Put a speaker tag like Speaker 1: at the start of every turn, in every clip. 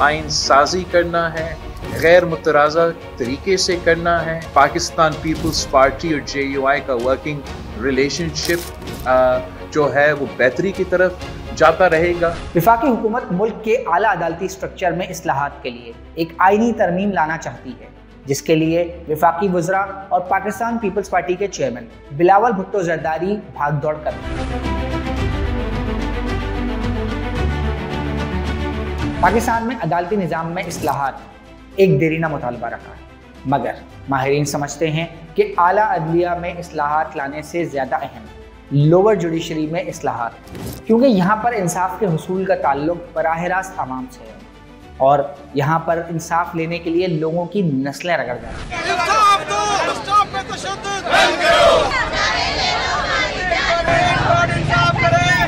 Speaker 1: आइन साजी करना है, गैर मुतराज़ा तरीके से करना है। पाकिस्तान पीपल्स पार्टी और JUI का वर्किंग रिलेशनशिप जो है वो बेहतरी की तरफ जाता रहेगा।
Speaker 2: वफाकी हुकूमत मुल्क के आला अदालती स्ट्रक्चर में इस्लाहात के लिए एक आईनी तरमीम लाना चाहती है, जिसके लिए वफाकी वज़रा और पाकिस्तान पीपल्स पार्टी के चेयरमैन बिलावल भुट्टो जरदारी भाग दौड़ कर रहे हैं। पाकिस्तान में अदालती निज़ाम में इस्लाहात एक देरीना मुतालबा रहा है, मगर माहिरीन समझते हैं कि आला अदलिया में इस्लाहात लाने से ज़्यादा अहम लोअर जुडिशरी में इस्लाहात, क्योंकि यहाँ पर इंसाफ के हुसूल का ताल्लुक बराह रास्त अवाम से है और यहाँ पर इंसाफ लेने के लिए लोगों की नस्लें रगड़ जाती हैं।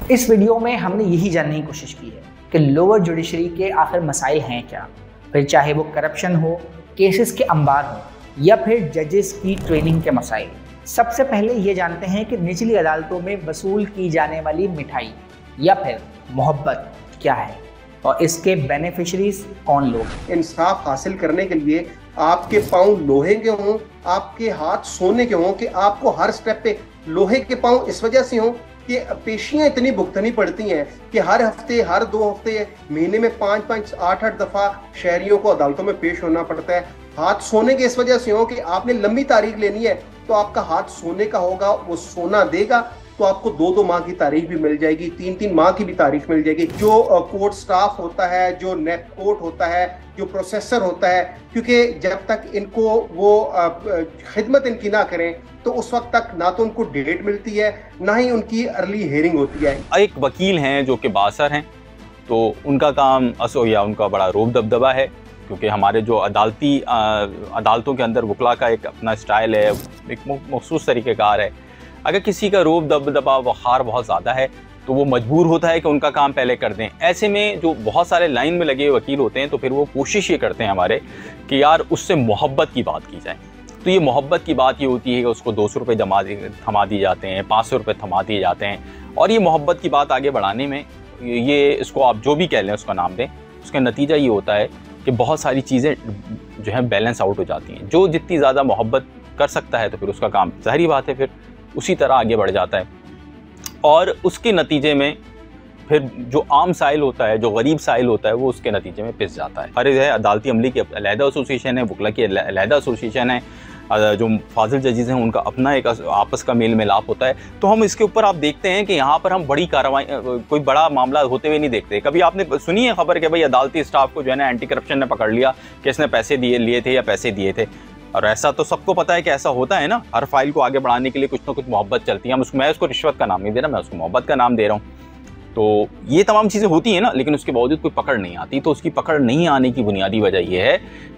Speaker 2: इस वीडियो में हमने यही जानने की कोशिश की है कि लोअर जुडिशरी के आखिर मसाइल हैं क्या, फिर चाहे वो करप्शन हो, केसेस के अंबार हो या फिर जजेस की ट्रेनिंग के मसाइल। सबसे पहले ये जानते हैं कि निचली अदालतों में वसूल की जाने वाली मिठाई या फिर मोहब्बत क्या है और इसके बेनिफिशरीज कौन लोग।
Speaker 3: इंसाफ हासिल करने के लिए आपके पाँव लोहे के हों, आपके हाथ सोने के हों, कि आपको हर स्टेप पे लोहे के पाँव इस वजह से हों कि पेशियां इतनी भुगतनी पड़ती हैं कि हर हफ्ते, हर 2 हफ्ते, महीने में 5-5, 8-8 दफ़ा शहरियों को अदालतों में पेश होना पड़ता है। हाथ सोने के इस वजह से हो कि आपने लंबी तारीख लेनी है तो आपका हाथ सोने का होगा, वो सोना देगा तो आपको 2-2 माह की तारीख भी मिल जाएगी, 3-3 माह की भी तारीख मिल जाएगी। जो कोर्ट स्टाफ होता है, जो नेप कोर्ट होता है, जो प्रोसेसर होता है, क्योंकि जब तक इनको वो खिदमत इनकी ना करें तो उस वक्त तक ना तो उनको डेट मिलती है, ना ही उनकी अर्ली हेयरिंग होती है।
Speaker 4: एक वकील हैं जो कि बासर हैं, तो उनका काम असो या उनका बड़ा रोब दबदबा है, क्योंकि हमारे जो अदालतों के अंदर वकला का एक अपना स्टाइल है, एक मखसूस तरीक़ेकार है। अगर किसी का रोब दबदबा वक़ार बहुत ज़्यादा है तो वो मजबूर होता है कि उनका काम पहले कर दें। ऐसे में जो बहुत सारे लाइन में लगे वकील होते हैं तो फिर वो कोशिश ये करते हैं हमारे कि यार उससे मोहब्बत की बात की जाए। तो ये मोहब्बत की बात ये होती है कि उसको 200 रुपये थमा दिए जाते हैं, 500 रुपये थमा दिए जाते हैं, और ये मोहब्बत की बात आगे बढ़ाने में ये इसको आप जो भी कह लें उसका नाम दें, उसका नतीजा ये होता है कि बहुत सारी चीज़ें जो है बैलेंस आउट हो जाती हैं। जो जितनी ज़्यादा मोहब्बत कर सकता है तो फिर उसका काम ज़ाहिरी बात है फिर उसी तरह आगे बढ़ जाता है, और उसके नतीजे में फिर जो आम साइल होता है, जो गरीब साइल होता है, वो उसके नतीजे में पिस जाता है। फर्ज है अदालती अमली की अलहदा एसोसिएशन है, वकला की अलहदा एसोसिएशन है, जो फाजिल जजेज़ हैं उनका अपना एक आपस का मेल मिलाप होता है। तो हम इसके ऊपर आप देखते हैं कि यहाँ पर हम बड़ी कार्रवाई, कोई बड़ा मामला होते हुए नहीं देखते। कभी आपने सुनी है खबर कि भाई अदालती स्टाफ को जो है ना एंटी करप्शन ने पकड़ लिया कि इसने पैसे लिए थे या पैसे दिए थे? और ऐसा तो सबको पता है कि ऐसा होता है ना, हर फाइल को आगे बढ़ाने के लिए कुछ ना कुछ मोहब्बत चलती है। मैं उसको रिश्वत का नाम नहीं दे रहा, मैं उसको मोहब्बत का नाम दे रहा हूँ। तो ये तमाम चीज़ें होती हैं ना, लेकिन उसके बावजूद कोई पकड़ नहीं आती। तो उसकी पकड़ नहीं आने की बुनियादी वजह यह है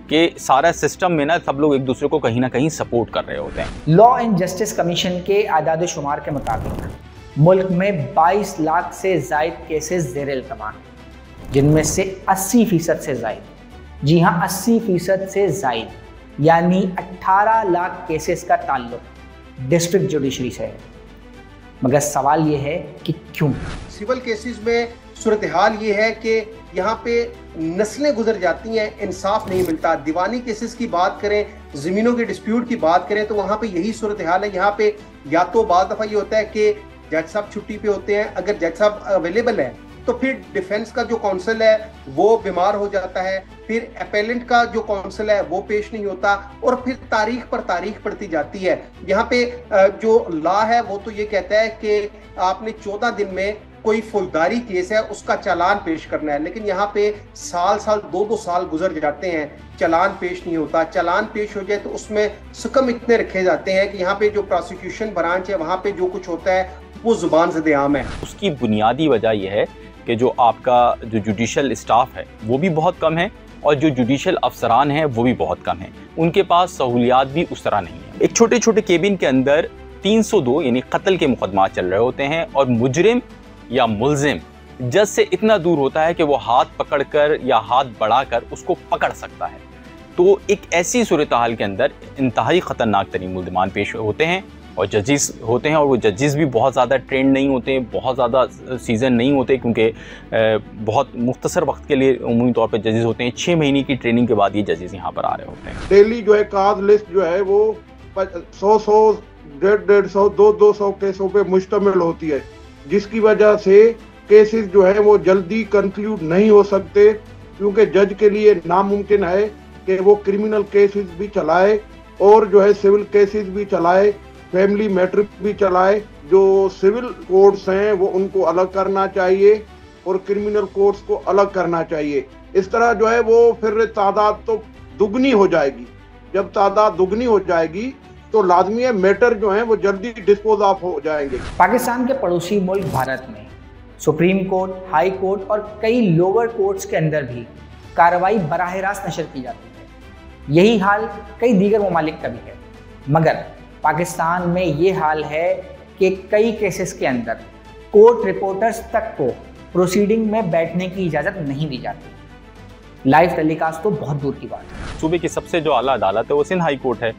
Speaker 4: कि सारा सिस्टम में ना सब लोग एक दूसरे को कहीं ना कहीं सपोर्ट कर रहे होते हैं।
Speaker 2: लॉ एंड जस्टिस कमीशन के आदाद शुमार के मुताबिक मुल्क में 22 लाख से ज़ायद केसेस ज़ेर इल्तमा हैं, जिनमें से 80% से ज़ायद, जी हाँ 80% से ज़ायद यानी 18 लाख केसेस का ताल्लुक डिस्ट्रिक्ट जुडिशरी से है। मगर सवाल ये है कि क्यों?
Speaker 3: सिविल केसेस में सूरत हाल ये है कि यहाँ पे नस्लें गुजर जाती हैं, इंसाफ नहीं मिलता। दीवानी केसेस की बात करें, ज़मीनों के डिस्प्यूट की बात करें, तो वहाँ पे यही सूरत हाल है। यहाँ पे या तो बाद दफ़ा ये होता है कि जज साहब छुट्टी पे होते हैं, अगर जज साहब अवेलेबल है तो फिर डिफेंस का जो काउंसिल है वो बीमार हो जाता है, फिर अपेलेंट का जो काउंसिल है वो पेश नहीं होता, और फिर तारीख पर तारीख पड़ती जाती है। यहाँ पे जो लॉ है वो तो ये कहता है कि आपने 14 दिन में कोई फौजदारी केस है उसका चालान पेश करना है, लेकिन यहाँ पे साल 2-2 साल गुजर जाते हैं, चालान पेश नहीं होता। चालान पेश हो जाए तो उसमें सुकम इतने रखे जाते हैं कि यहाँ पे जो प्रोसिक्यूशन ब्रांच है वहाँ पे जो कुछ होता है वो जुबान ज़द आम है।
Speaker 4: उसकी बुनियादी वजह यह है कि जो आपका जो जुडिशल स्टाफ है वो भी बहुत कम है, और जो जुडिशल अफसरान हैं वो भी बहुत कम हैं। उनके पास सहूलियात भी उस तरह नहीं है। एक छोटे छोटे केबिन के अंदर 302 यानी कत्ल के मुकदमा चल रहे होते हैं, और मुजरिम या मुल्जिम जज से इतना दूर होता है कि वो हाथ पकड़कर या हाथ बढ़ाकर उसको पकड़ सकता है। तो एक ऐसी सूरत हाल के अंदर इंतहाई ख़तरनाक तरीन मुल्ज़िमान पेश होते हैं, और जजेस होते हैं, और वो जजेस भी बहुत ज़्यादा ट्रेंड नहीं होते, बहुत ज़्यादा सीज़न नहीं होते, क्योंकि बहुत मुख्तसर वक्त के लिए उमूमी तौर पर जजेस होते हैं। 6 महीने की ट्रेनिंग के बाद ये जजेस यहाँ पर आ रहे होते हैं।
Speaker 5: डेली जो है काज लिस्ट जो है वो 100, 150, 200 केसों पे मुश्तमिल होती है, जिसकी वजह से केसेस जो है वो जल्दी कंक्लूड नहीं हो सकते, क्योंकि जज के लिए नामुमकिन है कि वो क्रिमिनल केसेस भी चलाए और जो है सिविल केसेस भी चलाए, फैमिली मैटर भी चलाए। जो सिविल कोर्ट्स हैं वो उनको अलग करना चाहिए और क्रिमिनल कोर्ट्स को अलग करना चाहिए। इस तरह जो है वो फिर तादाद तो दुगनी हो जाएगी। जब तादाद दुगनी हो जाएगी तो लाजमी है मैटर जो है वो जल्दी डिस्पोज ऑफ हो जाएंगे।
Speaker 2: पाकिस्तान के पड़ोसी मुल्क भारत में सुप्रीम कोर्ट, हाई कोर्ट और कई लोअर कोर्ट्स के अंदर भी कार्रवाई बराह रास्त नशर की जाती है। यही हाल कई दीगर ममालिक का भी है, मगर पाकिस्तान में ये हाल है कि कई केसेस के अंदर कोर्ट रिपोर्टर्स तक को प्रोसीडिंग में बैठने की इजाज़त नहीं दी जाती। लाइव टेलीकास्ट तो बहुत दूर की बात है।
Speaker 4: सूबे की सबसे जो आला अदालत है वो सिंध हाई कोर्ट है,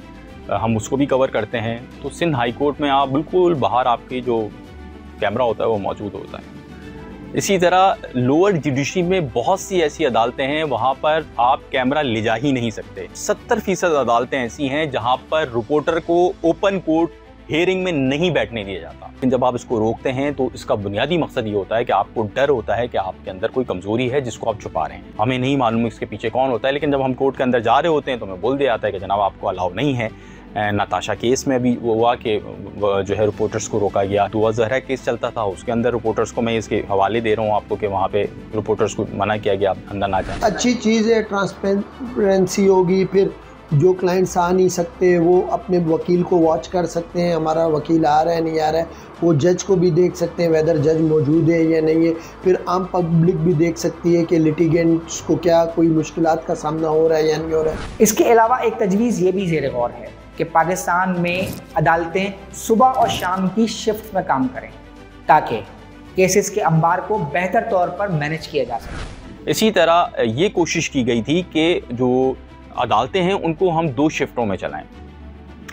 Speaker 4: हम उसको भी कवर करते हैं। तो सिंध हाई कोर्ट में आप बिल्कुल बाहर आपकी जो कैमरा होता है वो मौजूद होता है। इसी तरह लोअर जुडिशरी में बहुत सी ऐसी अदालतें हैं वहाँ पर आप कैमरा ले जा ही नहीं सकते। 70% अदालतें ऐसी हैं जहाँ पर रिपोर्टर को ओपन कोर्ट हियरिंग में नहीं बैठने दिया जाता। लेकिन जब आप इसको रोकते हैं तो इसका बुनियादी मकसद ये होता है कि आपको डर होता है कि आपके अंदर कोई कमज़ोरी है जिसको आप छुपा रहे हैं। हमें नहीं मालूम इसके पीछे कौन होता है, लेकिन जब हम कोर्ट के अंदर जा रहे होते हैं तो हमें बोल दिया जाता है कि जनाब आपको अलाउ नहीं है। नताशा केस में भी वो हुआ कि जो है रिपोर्टर्स को रोका गया। दुआ ज़हरा केस चलता था, उसके अंदर रिपोर्टर्स को, मैं इसके हवाले दे रहा हूँ आपको, कि वहाँ पे रिपोर्टर्स को मना किया गया, आप अंदर ना जाएं।
Speaker 6: अच्छी चीज़ है, ट्रांसपेरेंसी होगी, फिर जो क्लाइंट्स आ नहीं सकते वो अपने वकील को वॉच कर सकते हैं, हमारा वकील आ रहा है नहीं आ रहा है, वो जज को भी देख सकते हैं वेदर जज मौजूद है या नहीं है। फिर आम पब्लिक भी देख सकती है कि लिटिगेंट्स को क्या कोई मुश्किलात का सामना हो रहा है या नहीं हो रहा है।
Speaker 2: इसके अलावा एक तजवीज़ ये भी ज़ेर गौर है कि पाकिस्तान में अदालतें सुबह और शाम की शिफ्ट में काम करें ताकि केसेस के अंबार को बेहतर तौर पर मैनेज किया जा सके।
Speaker 4: इसी तरह ये कोशिश की गई थी कि जो अदालतें हैं उनको हम 2 शिफ्टों में चलाएं,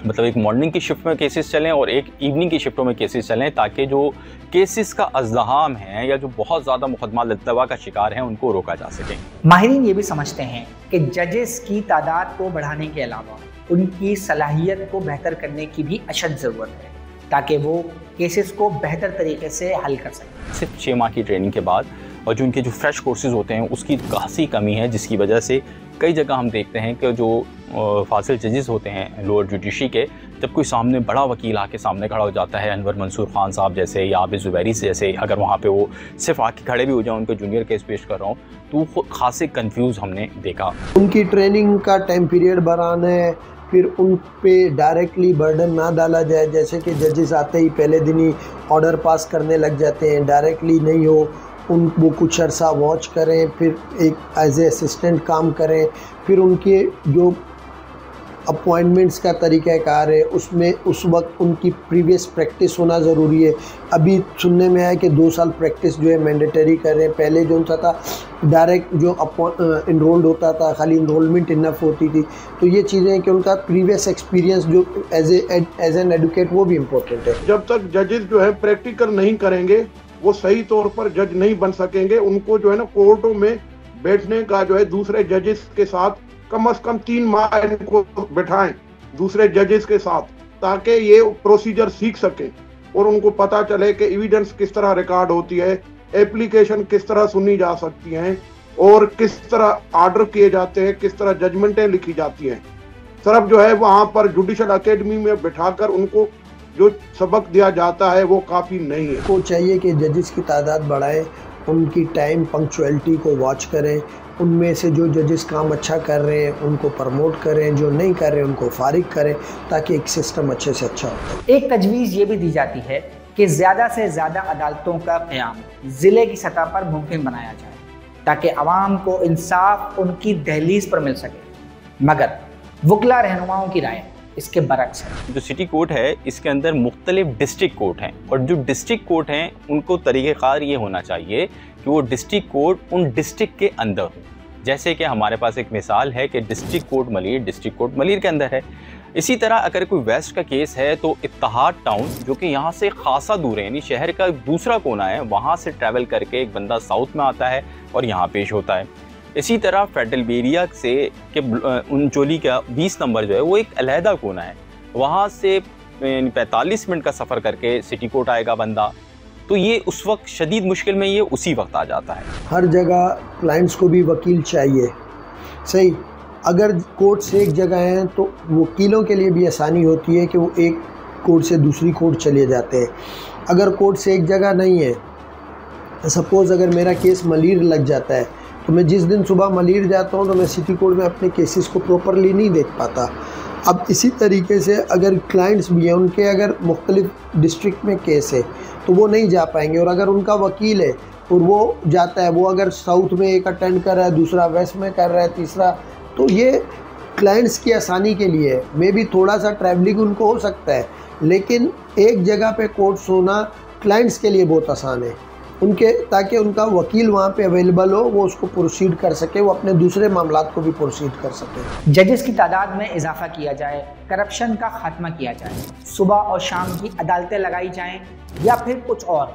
Speaker 4: मतलब एक मॉर्निंग की शिफ्ट में केसेस चलें और एक इवनिंग की शिफ्टों में केसेस चलें, ताकि जो केसेस का अज़्दहाम है या जो बहुत ज़्यादा मुकदमा लतवा का शिकार हैं उनको रोका जा सके।
Speaker 2: माहिरीन ये भी समझते हैं कि जजेस की तादाद को बढ़ाने के अलावा उनकी सलाहियत को बेहतर करने की भी अशद ज़रूरत है ताकि वो केसेस को बेहतर तरीके से हल कर सकें।
Speaker 4: सिर्फ 6 माह की ट्रेनिंग के बाद और जो उनके जो फ्रेश कोर्सेज़ होते हैं उसकी खासी कमी है, जिसकी वजह से कई जगह हम देखते हैं कि जो फासिल जजेस होते हैं लोअर जुडिशरी के, जब कोई सामने बड़ा वकील आके सामने खड़ा हो जाता है, अनवर मंसूर खान साहब जैसे या आबिद ज़ुबैरी जैसे, अगर वहाँ पे वो सिर्फ आके खड़े भी हो जाए, उनके जूनियर केस पेश कर रहा हूँ, तो खासे कन्फ्यूज़ हमने देखा।
Speaker 6: उनकी ट्रेनिंग का टाइम पीरियड बढ़ाना है, फिर उन पे डायरेक्टली बर्डन ना डाला जाए, जैसे कि जजेस आते ही पहले दिन ही ऑर्डर पास करने लग जाते हैं, डायरेक्टली नहीं हो, वो कुछ अर्सा वॉच करें, फिर एक एज ए असिस्टेंट काम करें, फिर उनके जो अपॉइंटमेंट्स का तरीक़ाकार है उसमें उस वक्त उनकी प्रीवियस प्रैक्टिस होना ज़रूरी है। अभी सुनने में आया कि 2 साल प्रैक्टिस जो है मैंडेटरी कर रहे हैं। पहले जो था डायरेक्ट जो इनरोल्ड होता था, खाली इनरोलमेंट इनफ होती थी। तो ये चीज़ें कि उनका प्रीवियस एक्सपीरियंस जो एज एन एडवोकेट वो भी इम्पोर्टेंट है।
Speaker 5: जब तक जजेस जो है प्रैक्टिकल नहीं करेंगे वो सही तौर पर जज नहीं बन सकेंगे। उनको जो है ना कोर्टों में बैठने का जो है दूसरे जजेस के साथ कम से कम 3 माह इनको बैठाएं दूसरे जजेस के साथ, ताकि ये प्रोसीजर सीख सकें और उनको पता चले कि एविडेंस किस तरह रिकॉर्ड होती है, एप्लीकेशन किस तरह सुनी जा सकती हैं और किस तरह ऑर्डर किए जाते हैं, किस तरह जजमेंटें लिखी जाती हैं। सिर्फ जो है वहाँ पर जुडिशल अकेडमी में बिठाकर उनको जो सबक दिया जाता है वो काफ़ी नहीं है।
Speaker 6: को चाहिए कि जजेस की तादाद बढ़ाएं, उनकी टाइम पंक्चुअलिटी को वॉच करें, उनमें से जो जजेस काम अच्छा कर रहे हैं उनको प्रमोट करें, जो नहीं कर रहे उनको फारिग करें, ताकि एक सिस्टम अच्छे से अच्छा हो।
Speaker 2: एक तजवीज़ ये भी दी जाती है कि ज़्यादा से ज़्यादा अदालतों का क़याम ज़िले की सतह पर मुमकिन बनाया जाए ताकि आवाम को इंसाफ उनकी दहलीज पर मिल सके, मगर वकला रहनुमाओं की राय इसके बरक्स है।
Speaker 4: जो सिटी कोर्ट है इसके अंदर मुख्तलिफ डिस्ट्रिक्ट कोर्ट हैं और जो डिस्ट्रिक्ट कोर्ट हैं उनको तरीक़ेकार ये होना चाहिए कि वो डिस्ट्रिक्ट कोर्ट उन डिस्ट्रिक्ट के अंदर हो। जैसे कि हमारे पास एक मिसाल है कि डिस्ट्रिक्ट कोर्ट मलीर के अंदर है, इसी तरह अगर कोई वेस्ट का केस है तो इत्तेहाद टाउन, जो कि यहाँ से खासा दूर है, यानी शहर का दूसरा कोना है, वहाँ से ट्रैवल करके एक बंदा साउथ में आता है और यहाँ पेश होता है। इसी तरह फेडरलबेरिया से के उनचोली का 20 नंबर जो है वो एक अलहदा कोना है, वहाँ से 45 मिनट का सफ़र करके सिटी कोर्ट आएगा बंदा। तो ये उस वक्त शदीद मुश्किल में ये उसी वक्त आ जाता है।
Speaker 6: हर जगह क्लाइंट्स को भी वकील चाहिए, सही। अगर कोर्ट से एक जगह हैं तो वकीलों के लिए भी आसानी होती है कि वो एक कोर्ट से दूसरी कोर्ट चले जाते हैं। अगर कोर्ट से एक जगह नहीं है, सपोज़ अगर मेरा केस मलीर लग जाता है तो मैं जिस दिन सुबह मलीर जाता हूँ तो मैं सिटी कोर्ट में अपने केसेस को प्रॉपरली नहीं देख पाता। अब इसी तरीके से अगर क्लाइंट्स भी हैं, उनके अगर मुख्तलिफ डिस्ट्रिक्ट में केस है तो वो नहीं जा पाएंगे, और अगर उनका वकील है और वो जाता है, वो अगर साउथ में एक अटेंड कर रहा है, दूसरा वेस्ट में कर रहा है, तीसरा, तो ये क्लाइंट्स की आसानी के लिए है। मे भी थोड़ा सा ट्रैवलिंग उनको हो सकता है, लेकिन एक जगह पे कोर्ट्स होना क्लाइंट्स के लिए बहुत आसान है उनके, ताकि उनका वकील वहाँ पे अवेलेबल हो, वो उसको प्रोसीड कर सके, वो अपने दूसरे मामलात को भी प्रोसीड कर सके।
Speaker 2: जजेस की तादाद में इजाफा किया जाए, करप्शन का खात्मा किया जाए, सुबह और शाम की अदालतें लगाई जाएं, या फिर कुछ और,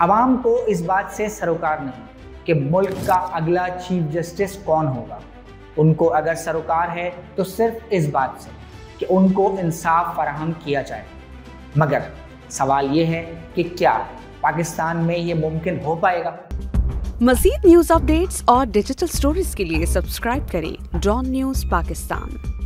Speaker 2: आवाम को इस बात से सरोकार नहीं कि मुल्क का अगला चीफ जस्टिस कौन होगा। उनको अगर सरोकार है तो सिर्फ इस बात से कि उनको इंसाफ फराहम किया जाए। मगर सवाल ये है कि क्या पाकिस्तान में ये मुमकिन हो पाएगा?
Speaker 7: मज़ीद न्यूज़ अपडेट्स और डिजिटल स्टोरीज के लिए सब्सक्राइब करें डॉन न्यूज़ पाकिस्तान।